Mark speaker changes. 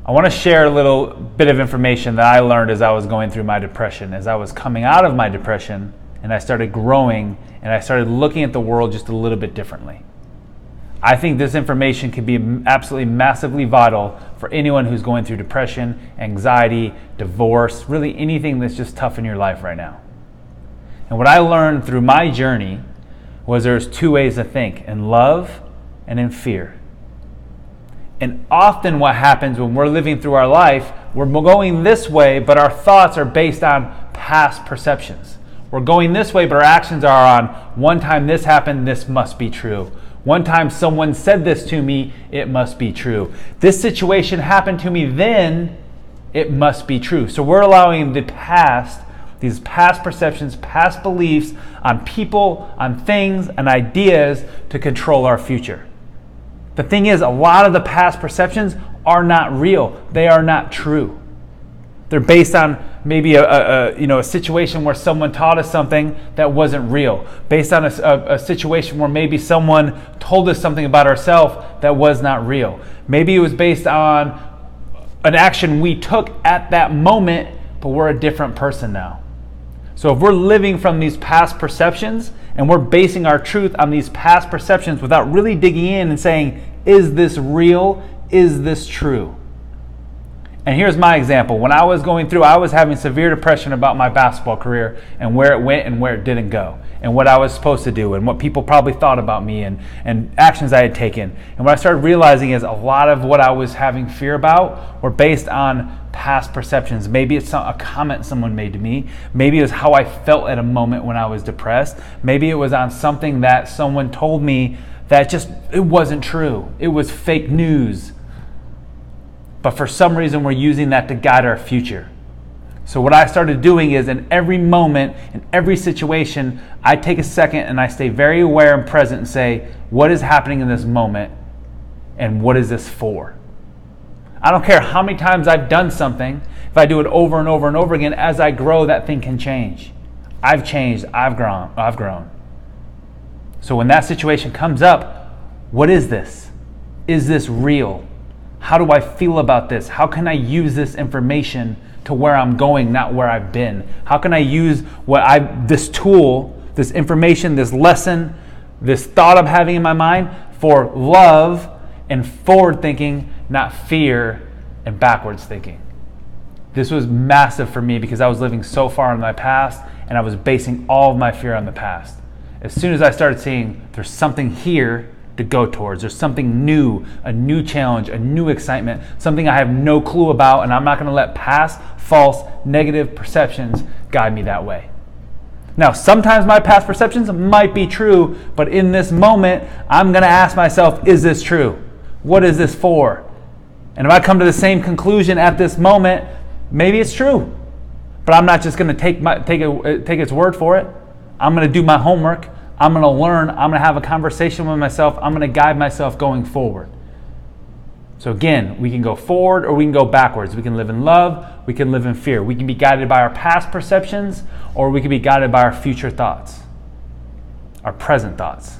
Speaker 1: I want to share a little bit of information that I learned as I was going through my depression, as I was coming out of my depression, and I started growing, and I started looking at the world just a little bit differently. I think this information can be absolutely massively vital for anyone who's going through depression, anxiety, divorce, really anything that's just tough in your life right now. And what I learned through my journey was there's two ways to think, in love and in fear. And often what happens when we're living through our life, we're going this way, but our thoughts are based on past perceptions. We're going this way, but our actions are on, one time this happened, this must be true. One time someone said this to me, it must be true. This situation happened to me then, it must be true. So we're allowing the past, these past perceptions, past beliefs on people, on things, and ideas to control our future. The thing is, a lot of the past perceptions are not real. They are not true. They're based on maybe a situation where someone taught us something that wasn't real. Based on a situation where maybe someone told us something about ourselves that was not real. Maybe it was based on an action we took at that moment, but we're a different person now. So if we're living from these past perceptions and we're basing our truth on these past perceptions without really digging in and saying, is this real? Is this true? And here's my example. When I was going through, I was having severe depression about my basketball career and where it went and where it didn't go, and what I was supposed to do and what people probably thought about me and actions I had taken. And what I started realizing is a lot of what I was having fear about were based on past perceptions. Maybe it's a comment someone made to me. Maybe it was how I felt at a moment when I was depressed. Maybe it was on something that someone told me that it wasn't true. It was fake news. But for some reason, we're using that to guide our future. So what I started doing is in every moment, in every situation, I take a second and I stay very aware and present and say, what is happening in this moment and what is this for? I don't care how many times I've done something. If I do it over and over and over again, as I grow, that thing can change. I've changed, I've grown. So when that situation comes up, what is this? Is this real? How do I feel about this? How can I use this information to where I'm going, not where I've been? How can I use this tool, this information, this lesson, this thought I'm having in my mind for love and forward thinking, not fear and backwards thinking? This was massive for me because I was living so far in my past and I was basing all of my fear on the past. As soon as I started seeing there's something here to go towards, there's something new, a new challenge, a new excitement, something I have no clue about, and I'm not going to let past false negative perceptions guide me that way. Now, sometimes my past perceptions might be true, but in this moment, I'm going to ask myself, is this true? What is this for? And if I come to the same conclusion at this moment, maybe it's true. But I'm not just going to take its word for it. I'm going to do my homework. I'm going to learn. I'm going to have a conversation with myself. I'm going to guide myself going forward. So again, we can go forward or we can go backwards. We can live in love. We can live in fear. We can be guided by our past perceptions or we can be guided by our future thoughts, our present thoughts.